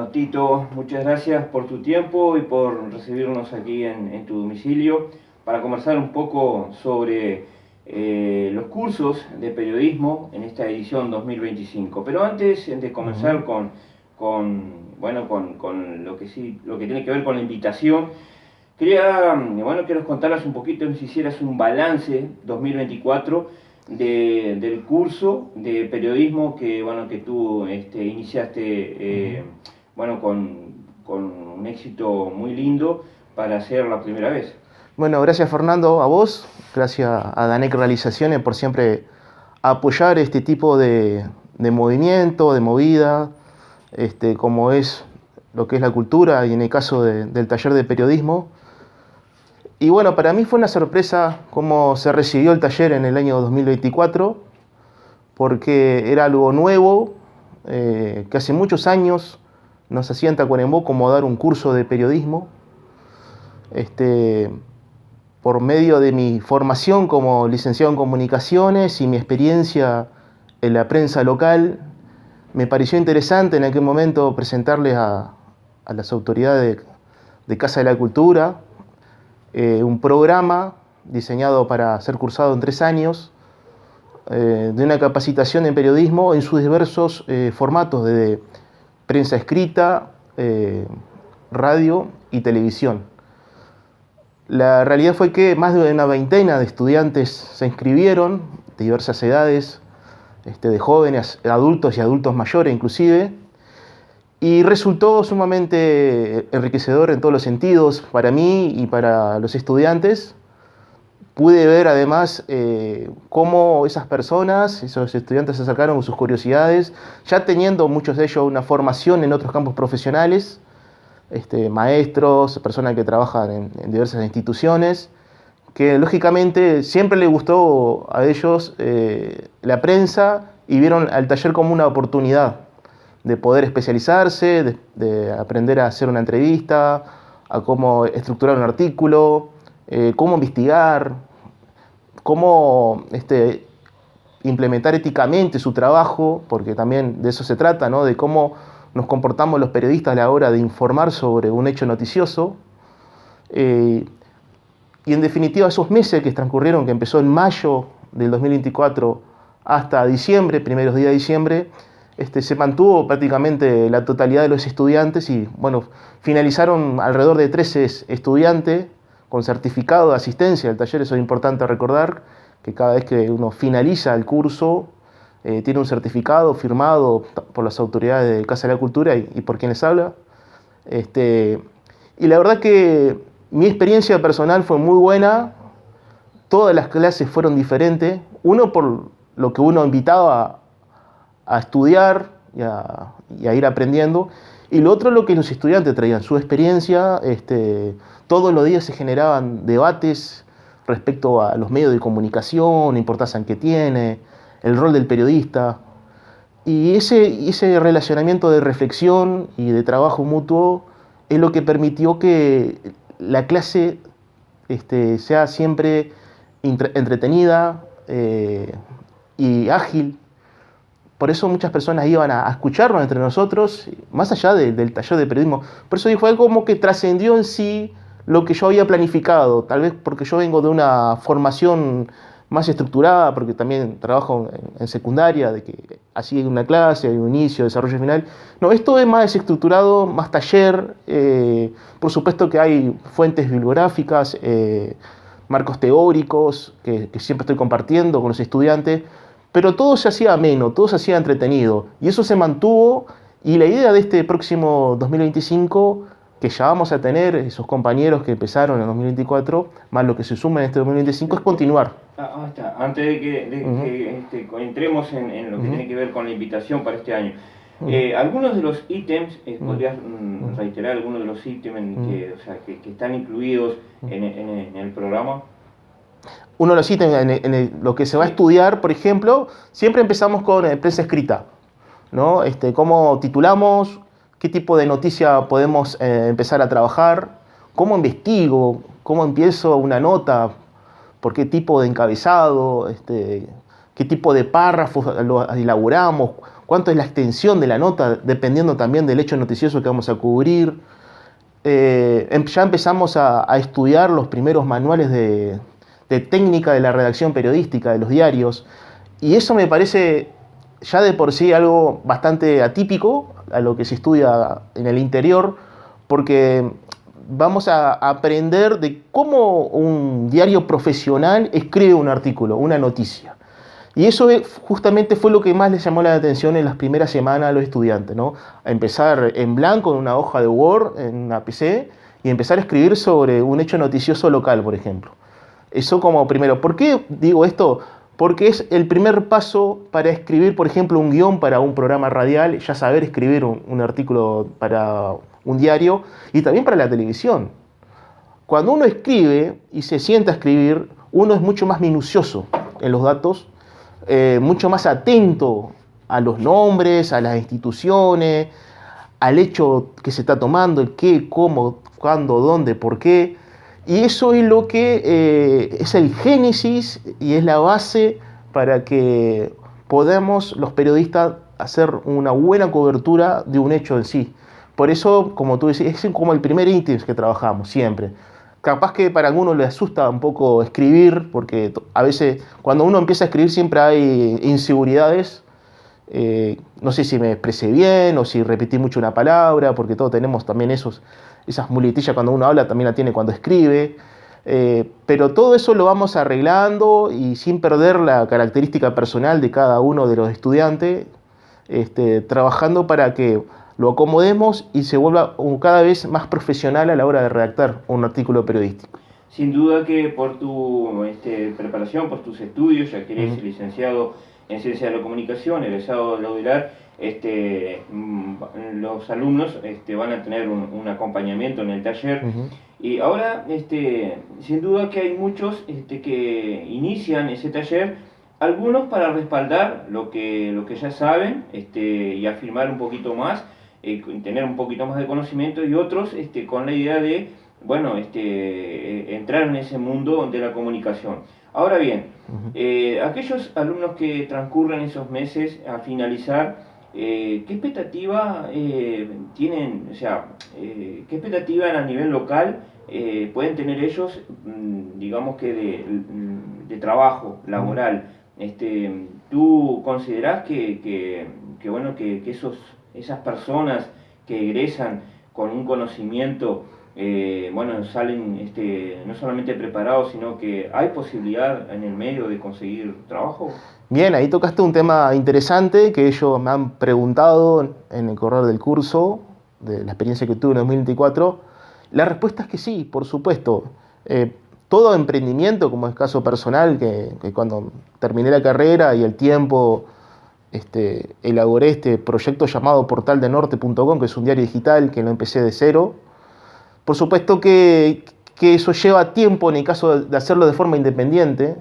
Bueno, Tito, muchas gracias por tu tiempo y por recibirnos aquí en tu domicilio para conversar un poco sobre los cursos de periodismo en esta edición 2025. Pero antes de comenzar con lo que sí, lo que tiene que ver con la invitación, quería que nos contaras un poquito, si hicieras un balance 2024 del curso de periodismo que tú iniciaste con un éxito muy lindo para hacer la primera vez. Bueno, gracias Fernando, a vos, gracias a Danec Realizaciones por siempre apoyar este tipo de movimiento, de movida, como es lo que es la cultura y en el caso del taller de periodismo. Y bueno, para mí fue una sorpresa cómo se recibió el taller en el año 2024, porque era algo nuevo, que hace muchos años nos hacía en Tacuarembó como dar un curso de periodismo. Por medio de mi formación como licenciado en comunicaciones y mi experiencia en la prensa local, me pareció interesante en aquel momento presentarles a las autoridades de Casa de la Cultura un programa diseñado para ser cursado en 3 años, de una capacitación en periodismo en sus diversos formatos de prensa escrita, radio y televisión. La realidad fue que más de una veintena de estudiantes se inscribieron, de diversas edades, de jóvenes, adultos y adultos mayores inclusive, y resultó sumamente enriquecedor en todos los sentidos para mí y para los estudiantes. Pude ver además cómo esas personas, esos estudiantes se acercaron con sus curiosidades, ya teniendo muchos de ellos una formación en otros campos profesionales, maestros, personas que trabajan en diversas instituciones, que lógicamente siempre les gustó a ellos la prensa y vieron al taller como una oportunidad de poder especializarse, de aprender a hacer una entrevista, a cómo estructurar un artículo, cómo investigar, cómo implementar éticamente su trabajo, porque también de eso se trata, ¿no? De cómo nos comportamos los periodistas a la hora de informar sobre un hecho noticioso. Y en definitiva, esos meses que transcurrieron, que empezó en mayo del 2024 hasta diciembre, primeros días de diciembre, se mantuvo prácticamente la totalidad de los estudiantes y, bueno, finalizaron alrededor de 13 estudiantes con certificado de asistencia al taller. Eso es importante recordar, que cada vez que uno finaliza el curso, tiene un certificado firmado por las autoridades de Casa de la Cultura y por quien les habla. Y la verdad que mi experiencia personal fue muy buena. Todas las clases fueron diferentes. Uno, por lo que uno invitaba a estudiar y a ir aprendiendo. Y lo otro, lo que los estudiantes traían, su experiencia. Todos los días se generaban debates respecto a los medios de comunicación, la importancia que tiene, el rol del periodista. Y ese relacionamiento de reflexión y de trabajo mutuo es lo que permitió que la clase sea siempre entretenida y ágil. Por eso muchas personas iban a escucharnos entre nosotros, más allá del taller de periodismo. Por eso fue algo como que trascendió en sí lo que yo había planificado, tal vez porque yo vengo de una formación más estructurada, porque también trabajo en secundaria, de que así hay una clase, hay un inicio, desarrollo final. No, esto es más estructurado, más taller. Por supuesto que hay fuentes bibliográficas, marcos teóricos que siempre estoy compartiendo con los estudiantes, pero todo se hacía ameno, todo se hacía entretenido, y eso se mantuvo. Y la idea de este próximo 2025, que ya vamos a tener esos compañeros que empezaron en 2024, más lo que se suma en este 2025, es continuar. Está. Antes de que entremos en lo que tiene que ver con la invitación para este año, algunos de los ítems, ¿podrías reiterar algunos de los ítems que están incluidos en el programa? Uno de los ítems en lo que se va a estudiar, por ejemplo, siempre empezamos con prensa escrita, ¿no? Cómo titulamos, qué tipo de noticia podemos empezar a trabajar, cómo investigo, cómo empiezo una nota, por qué tipo de encabezado, qué tipo de párrafos lo elaboramos, cuánto es la extensión de la nota, dependiendo también del hecho noticioso que vamos a cubrir. Ya empezamos a estudiar los primeros manuales de técnica de la redacción periodística de los diarios, y eso me parece ya de por sí algo bastante atípico a lo que se estudia en el interior, porque vamos a aprender de cómo un diario profesional escribe un artículo, una noticia. Y eso justamente fue lo que más les llamó la atención en las primeras semanas a los estudiantes, ¿no? A empezar en blanco en una hoja de Word, en una PC, y empezar a escribir sobre un hecho noticioso local, por ejemplo. Eso como primero. ¿Por qué digo esto? Porque es el primer paso para escribir, por ejemplo, un guión para un programa radial, ya saber escribir un artículo para un diario y también para la televisión. Cuando uno escribe y se sienta a escribir, uno es mucho más minucioso en los datos, mucho más atento a los nombres, a las instituciones, al hecho que se está tomando, el qué, cómo, cuándo, dónde, por qué. Y eso es lo que es el génesis y es la base para que podamos los periodistas hacer una buena cobertura de un hecho en sí. Por eso, como tú decís, es como el primer ítem que trabajamos siempre. Capaz que para algunos le asusta un poco escribir, porque a veces cuando uno empieza a escribir siempre hay inseguridades. No sé si me expresé bien o si repetí mucho una palabra, porque todos tenemos también esas muletillas cuando uno habla, también la tiene cuando escribe. Pero todo eso lo vamos arreglando y sin perder la característica personal de cada uno de los estudiantes, trabajando para que lo acomodemos y se vuelva cada vez más profesional a la hora de redactar un artículo periodístico. Sin duda que por tu preparación, por tus estudios, ya que eres licenciado en Ciencia de la Comunicación, egresado del Audilar, los alumnos van a tener un acompañamiento en el taller. Y ahora, sin duda que hay muchos que inician ese taller, algunos para respaldar lo que ya saben y afirmar un poquito más, tener un poquito más de conocimiento, y otros con la idea de, bueno, entrar en ese mundo de la comunicación. Ahora bien, aquellos alumnos que transcurren esos meses a finalizar, ¿qué expectativa tienen, o sea, qué expectativa a nivel local pueden tener ellos, digamos que de trabajo laboral? ¿Tú considerás que esas personas que egresan con un conocimiento, salen no solamente preparados, sino que hay posibilidad en el medio de conseguir trabajo? Bien, ahí tocaste un tema interesante que ellos me han preguntado en el correr del curso, de la experiencia que tuve en 2024. La respuesta es que sí, por supuesto. Todo emprendimiento, como es caso personal, que cuando terminé la carrera y el tiempo elaboré este proyecto llamado portaldenorte.com, que es un diario digital que lo empecé de cero. Por supuesto que eso lleva tiempo en el caso de hacerlo de forma independiente.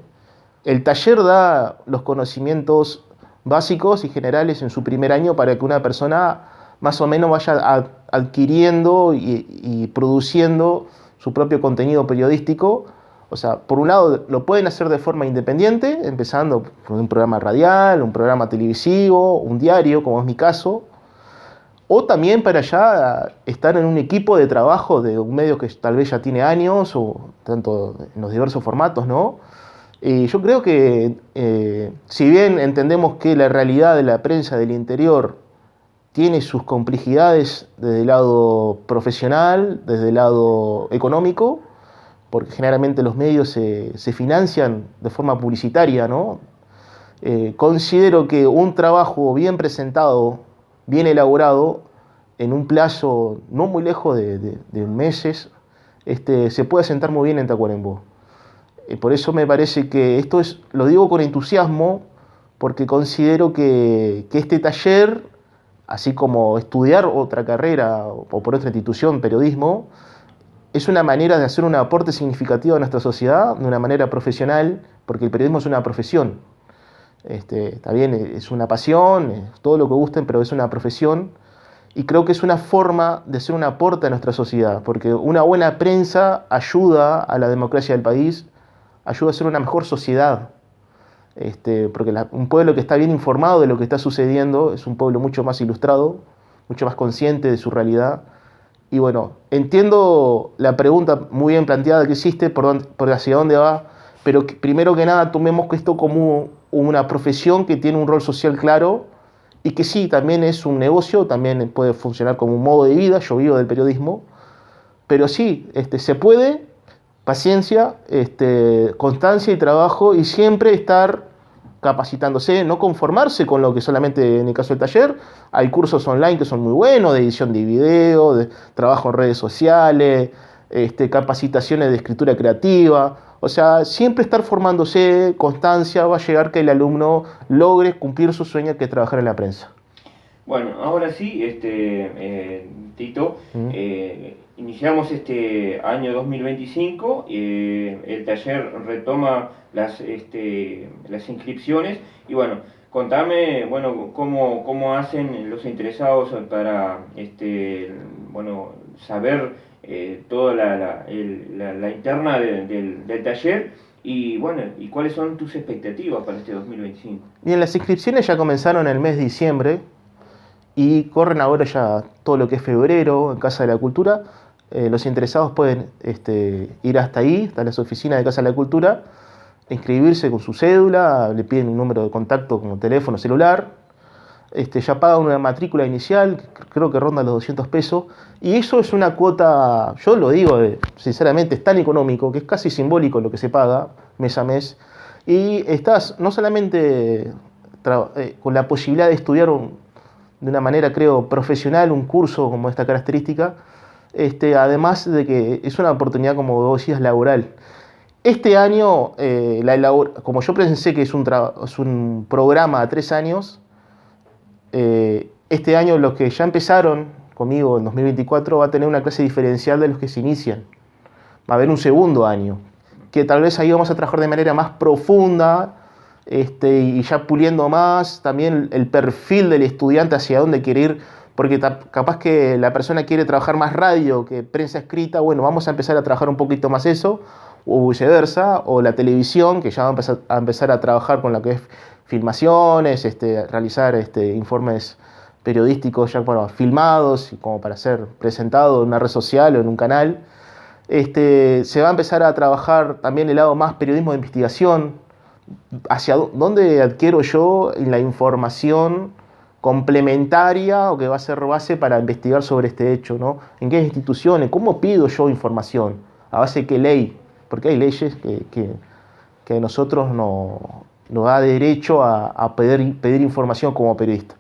El taller da los conocimientos básicos y generales en su primer año para que una persona más o menos vaya adquiriendo y produciendo su propio contenido periodístico. O sea, por un lado lo pueden hacer de forma independiente, empezando con un programa radial, un programa televisivo, un diario, como es mi caso, o también para ya estar en un equipo de trabajo de un medio que tal vez ya tiene años, o tanto en los diversos formatos, ¿no? Y yo creo que, si bien entendemos que la realidad de la prensa del interior tiene sus complejidades desde el lado profesional, desde el lado económico, porque generalmente los medios se financian de forma publicitaria, ¿no? Considero que un trabajo bien presentado, bien elaborado, en un plazo no muy lejos de meses, se puede asentar muy bien en Tacuarembó. Por eso me parece que esto lo digo con entusiasmo, porque considero que este taller, así como estudiar otra carrera o por otra institución, periodismo, es una manera de hacer un aporte significativo a nuestra sociedad de una manera profesional, porque el periodismo es una profesión. Está bien, es una pasión, es todo lo que gusten, pero es una profesión. Y creo que es una forma de hacer un aporte a nuestra sociedad, porque una buena prensa ayuda a la democracia del país, ayuda a ser una mejor sociedad. Porque un pueblo que está bien informado de lo que está sucediendo es un pueblo mucho más ilustrado, mucho más consciente de su realidad. Y bueno, entiendo la pregunta muy bien planteada que hiciste, por hacia dónde va, pero primero que nada tomemos esto como una profesión que tiene un rol social claro y que sí, también es un negocio, también puede funcionar como un modo de vida. Yo vivo del periodismo, pero sí, se puede, paciencia, constancia y trabajo, y siempre estar capacitándose, no conformarse con lo que solamente en el caso del taller. Hay cursos online que son muy buenos, de edición de video, de trabajo en redes sociales, capacitaciones de escritura creativa. O sea, siempre estar formándose, constancia, va a llegar que el alumno logre cumplir su sueño, que es trabajar en la prensa. Bueno, ahora sí, Tito, iniciamos este año 2025, el taller retoma las inscripciones y bueno, contame, bueno, cómo hacen los interesados para, bueno, saber toda la interna del taller y bueno, y cuáles son tus expectativas para este 2025. Bien, las inscripciones ya comenzaron en el mes de diciembre y corren ahora ya todo lo que es febrero en Casa de la Cultura. Los interesados pueden ir hasta ahí, hasta las oficinas de Casa de la Cultura, inscribirse con su cédula, le piden un número de contacto como teléfono, celular, ya pagan una matrícula inicial, creo que ronda los 200 pesos, y eso es una cuota, yo lo digo sinceramente, es tan económico que es casi simbólico lo que se paga mes a mes, y estás no solamente con la posibilidad de estudiar de una manera, creo, profesional, un curso como esta característica, además de que es una oportunidad, como vos decías, laboral. Este año, como yo pensé que es un programa a 3 años, este año los que ya empezaron conmigo en 2024 va a tener una clase diferencial de los que se inician. Va a haber un segundo año, que tal vez ahí vamos a trabajar de manera más profunda, y ya puliendo más también el perfil del estudiante, hacia dónde quiere ir, porque capaz que la persona quiere trabajar más radio que prensa escrita. Bueno, vamos a empezar a trabajar un poquito más eso, o viceversa, o la televisión, que ya va a empezar a trabajar con lo que es filmaciones, realizar informes periodísticos ya filmados, como para ser presentado en una red social o en un canal. Se va a empezar a trabajar también el lado más periodismo de investigación, hacia dónde adquiero yo la información complementaria o que va a ser base para investigar sobre este hecho, ¿no? ¿En qué instituciones? ¿Cómo pido yo información? ¿A base de qué ley? Porque hay leyes que a nosotros nos da derecho a pedir información como periodista.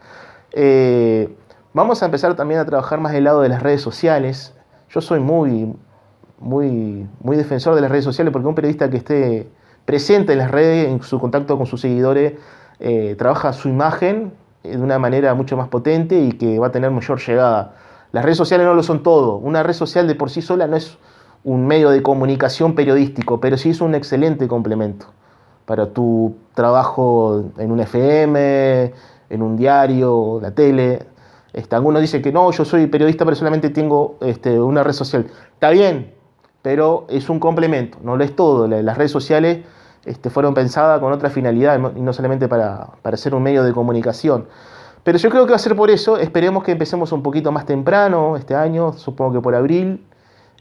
Vamos a empezar también a trabajar más del lado de las redes sociales. Yo soy muy defensor de las redes sociales, porque un periodista que esté presente en las redes, en su contacto con sus seguidores, trabaja su imagen de una manera mucho más potente y que va a tener mayor llegada. Las redes sociales no lo son todo. Una red social de por sí sola no es un medio de comunicación periodístico, pero sí es un excelente complemento para tu trabajo en un FM, en un diario, la tele. Algunos dicen que no, yo soy periodista pero solamente tengo una red social. Está bien, pero es un complemento, no lo es todo. Las redes sociales fueron pensadas con otra finalidad y no solamente para ser un medio de comunicación. Pero yo creo que va a ser por eso. Esperemos que empecemos un poquito más temprano este año, supongo que por abril.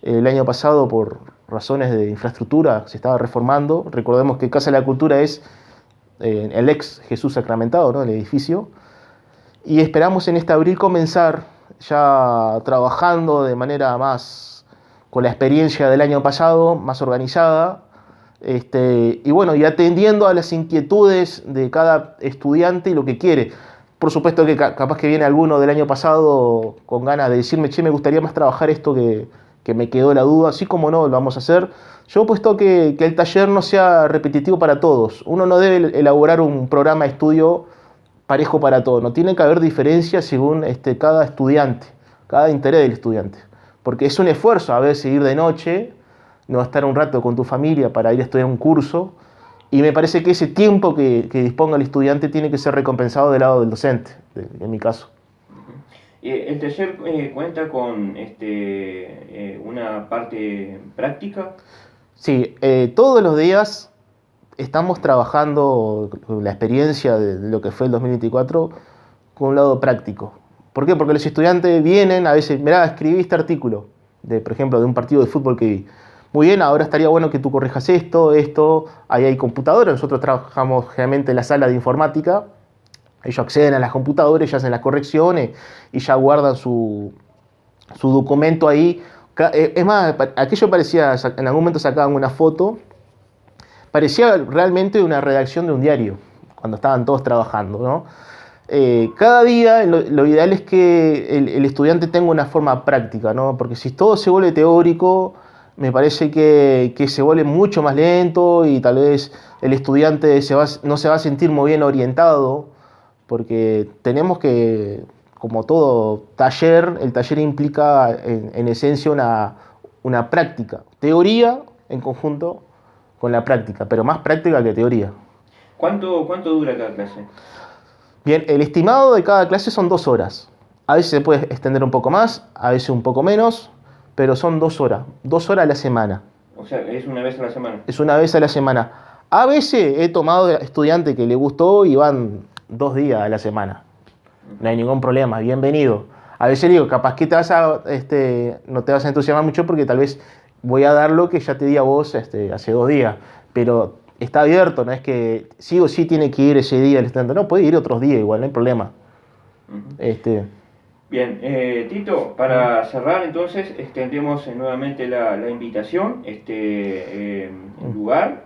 El año pasado, por razones de infraestructura, se estaba reformando. Recordemos que Casa de la Cultura es el ex Jesús Sacramentado, ¿no? El edificio. Y esperamos en este abril comenzar ya trabajando de manera más, con la experiencia del año pasado, más organizada. Y bueno, y atendiendo a las inquietudes de cada estudiante y lo que quiere. Por supuesto que capaz que viene alguno del año pasado con ganas de decirme, che, me gustaría más trabajar esto que me quedó la duda. Así como no, lo vamos a hacer. Yo he puesto que el taller no sea repetitivo para todos. Uno no debe elaborar un programa de estudio parejo para todos. No tiene que haber diferencias según cada estudiante, cada interés del estudiante. Porque es un esfuerzo a veces ir de noche, no estar un rato con tu familia para ir a estudiar un curso. Y me parece que ese tiempo que disponga el estudiante tiene que ser recompensado del lado del docente, en mi caso. ¿El taller cuenta con una parte práctica? Sí, todos los días estamos trabajando la experiencia de lo que fue el 2024 con un lado práctico. ¿Por qué? Porque los estudiantes vienen a veces, mirá, escribí este artículo, por ejemplo, de un partido de fútbol que vi. Muy bien, ahora estaría bueno que tú corrijas esto, ahí hay computadoras, nosotros trabajamos generalmente en la sala de informática, ellos acceden a las computadoras, ya hacen las correcciones y ya guardan su documento ahí. Es más, aquello parecía, en algún momento sacaban una foto, parecía realmente una redacción de un diario, cuando estaban todos trabajando, ¿no? Cada día lo ideal es que el estudiante tenga una forma práctica, ¿no? Porque si todo se vuelve teórico, me parece que se vuelve mucho más lento y tal vez el estudiante no se va a sentir muy bien orientado, porque tenemos que, como todo taller, el taller implica en esencia una práctica, teoría en conjunto con la práctica, pero más práctica que teoría. ¿Cuánto dura cada clase? Bien, el estimado de cada clase son 2 horas. A veces se puede extender un poco más, a veces un poco menos, pero son 2 horas a la semana. O sea, es una vez a la semana. Es una vez a la semana. A veces he tomado estudiante que le gustó y van 2 días a la semana. No hay ningún problema, bienvenido. A veces digo, capaz que no te vas a entusiasmar mucho porque tal vez voy a dar lo que ya te di a vos hace 2 días. Pero está abierto, no es que sí o sí tiene que ir ese día el estudiante. No, puede ir otros días igual, no hay problema. Bien, Tito, para cerrar entonces extendemos nuevamente la invitación, el lugar,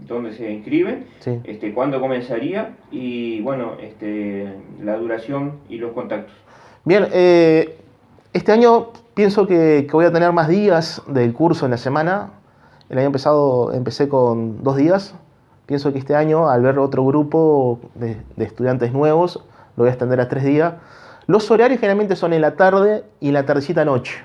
donde se inscriben, Sí. cuándo comenzaría y bueno, la duración y los contactos. Bien, este año pienso que voy a tener más días del curso en la semana. El año pasado empecé con 2 días. Pienso que este año, al ver otro grupo de estudiantes nuevos, lo voy a extender a 3 días. Los horarios generalmente son en la tarde y en la tardecita noche,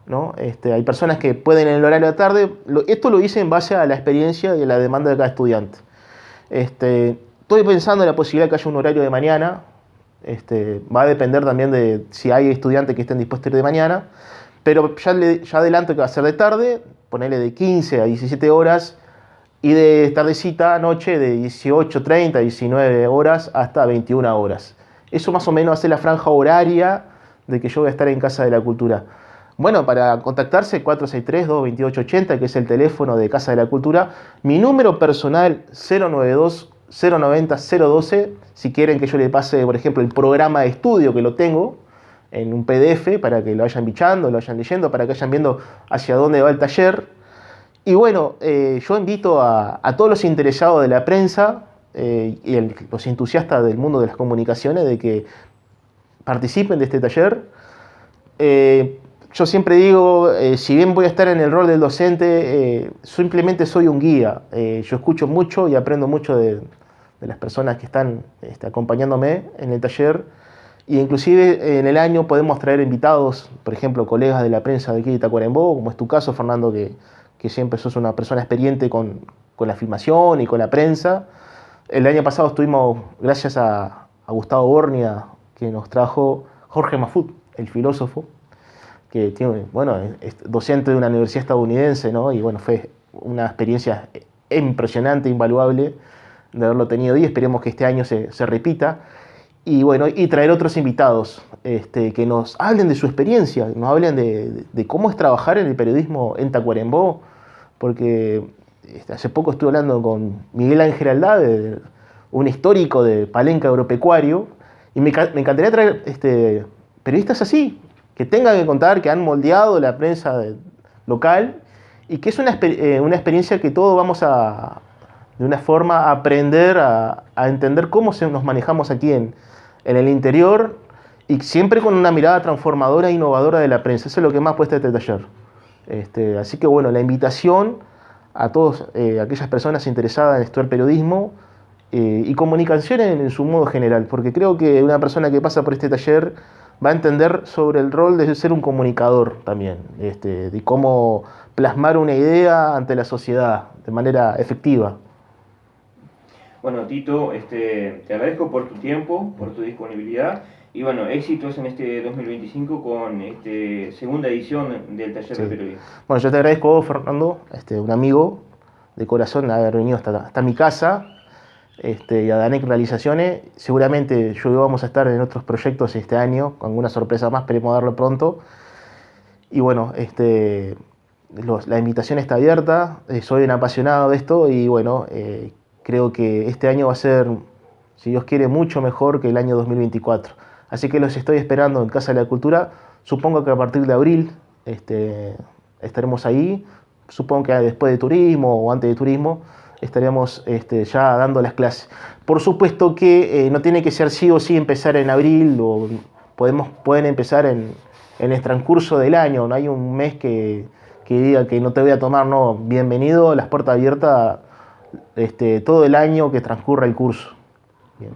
¿no? Hay personas que pueden en el horario de la tarde. Esto lo hice en base a la experiencia y a la demanda de cada estudiante. Estoy pensando en la posibilidad de que haya un horario de mañana. Va a depender también de si hay estudiantes que estén dispuestos a ir de mañana. Pero ya adelanto que va a ser de tarde, ponerle de 15 a 17 horas, y de tardecita, noche, de 18:30, 19 horas hasta 21 horas. Eso más o menos hace la franja horaria de que yo voy a estar en Casa de la Cultura. Bueno, para contactarse, 463-228-80, que es el teléfono de Casa de la Cultura. Mi número personal, 092-090-012, si quieren que yo le pase, por ejemplo, el programa de estudio, que lo tengo en un PDF para que lo vayan bichando, lo vayan leyendo, para que vayan viendo hacia dónde va el taller. Y bueno, yo invito a todos los interesados de la prensa y los entusiastas del mundo de las comunicaciones de que participen de este taller. Yo siempre digo, si bien voy a estar en el rol del docente, simplemente soy un guía. Yo escucho mucho y aprendo mucho de las personas que están acompañándome en el taller. Y inclusive en el año podemos traer invitados, por ejemplo, colegas de la prensa de aquí de Tacuarembó, como es tu caso, Fernando, que siempre sos una persona experiente con la filmación y con la prensa. El año pasado estuvimos, gracias a Gustavo Bornia, que nos trajo Jorge Mafut, el filósofo, que tiene, bueno, es docente de una universidad estadounidense, ¿no? Y bueno, fue una experiencia impresionante, invaluable de haberlo tenido y esperemos que este año se repita. Y bueno, y traer otros invitados que nos hablen de su experiencia, nos hablen de cómo es trabajar en el periodismo en Tacuarembó, porque hace poco estuve hablando con Miguel Ángel Aldave, un histórico de Palenque Agropecuario, y me encantaría traer periodistas así, que tengan que contar, que han moldeado la prensa local, y que es una experiencia que todos vamos de una forma, a aprender, a entender cómo nos manejamos aquí en el interior, y siempre con una mirada transformadora e innovadora de la prensa. Eso es lo que más cuesta este taller. Así que bueno, la invitación a todas aquellas personas interesadas en estudiar periodismo y comunicación en su modo general, porque creo que una persona que pasa por este taller va a entender sobre el rol de ser un comunicador también, de cómo plasmar una idea ante la sociedad de manera efectiva. Bueno, Tito, te agradezco por tu tiempo, por tu disponibilidad y bueno, éxitos en este 2025 con segunda edición del taller de periodismo. Bueno, yo te agradezco a vos, Fernando, un amigo, de corazón haber venido hasta mi casa, y a Danec Realizaciones. Seguramente yo y vos vamos a estar en otros proyectos este año, con alguna sorpresa más, esperemos darlo pronto. Y bueno, la invitación está abierta, soy un apasionado de esto y bueno, creo que este año va a ser, si Dios quiere, mucho mejor que el año 2024. Así que los estoy esperando en Casa de la Cultura. Supongo que a partir de abril estaremos ahí. Supongo que después de turismo o antes de turismo estaremos ya dando las clases. Por supuesto que no tiene que ser sí o sí empezar en abril, o pueden empezar en el transcurso del año. No hay un mes que diga que no te voy a tomar, no. Bienvenido, las puertas abiertas todo el año que transcurra el curso. Bien.